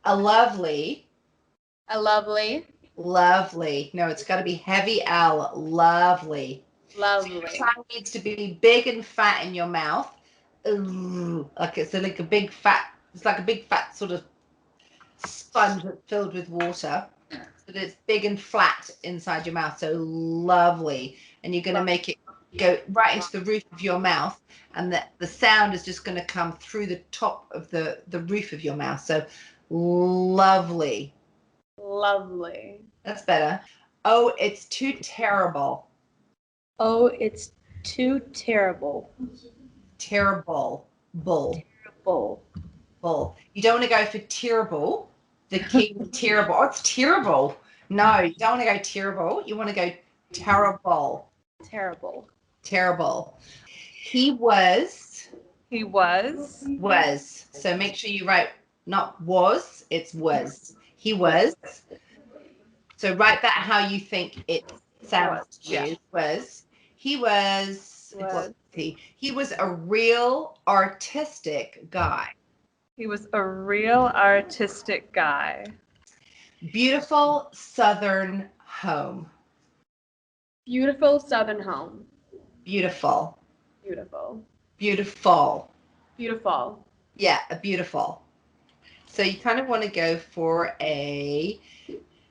A lovely. A lovely. Lovely. No, it's got to be heavy L. Lovely. Lovely. So your tongue needs to be big and fat in your mouth. Like it's like a big fat. It's like a big fat sort of sponge that's filled with water. So that it's big and flat inside your mouth. So lovely. And you're going to make it go right into the roof of your mouth, and the sound is just going to come through the top of the roof of your mouth. So lovely. Lovely. That's better. Oh, it's too terrible. Oh, it's too terrible. Terrible. Bull. Terrible. Bull. You don't want to go for terrible. The key was terrible. Oh, it's terrible. No, you don't want to go terrible. You want to go terrible. Terrible. Terrible. He was. He was. Was. So make sure you write not was, it's was. He was. So write that how you think it sounds to you. Was. He was. He was a real artistic guy. He was a real artistic guy. Beautiful southern home. Beautiful southern home. Beautiful. Beautiful. Beautiful. Beautiful. Yeah, a beautiful. So you kind of want to go for a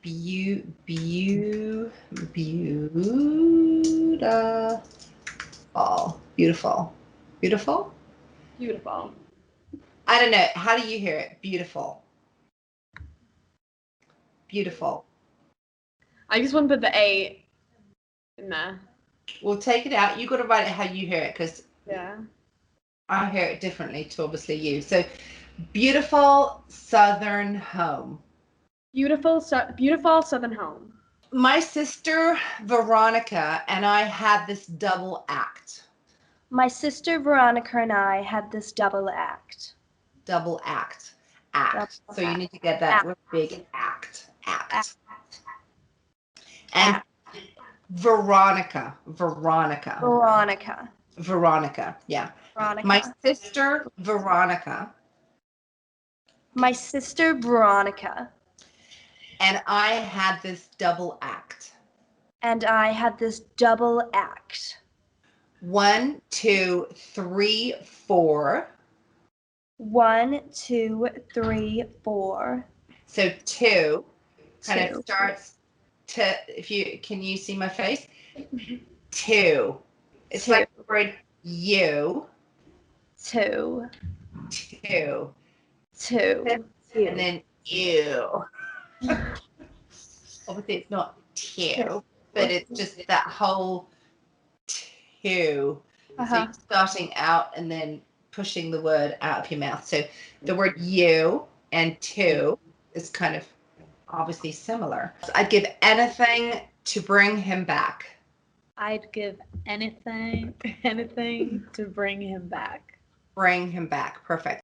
beautiful. Beautiful. Beautiful? Beautiful. I don't know. How do you hear it? Beautiful. Beautiful. I just want to put the A in there. We'll take it out. You've got to write it how you hear it, because Yeah. I hear it differently to obviously you. So beautiful southern home. Beautiful southern home. My sister Veronica and I had this double act. My sister Veronica and I had this double act. Double act. Act. So you need to get that with big act. Act. And Veronica. Yeah. Veronica. My sister Veronica. My sister Veronica. And I had this double act. And I had this double act. 1, 2, 3, 4. 1, 2, 3, 4. So 2 kind of starts to, can you see my face? 2. It's 2. like the word you. 2. 2. 2. And then you. Obviously it's not 2, but it's just that whole 2. So you're starting out and then pushing the word out of your mouth. So the word you and 2 is kind of obviously similar. I'd give anything to bring him back. I'd give anything to bring him back. Bring him back. Perfect.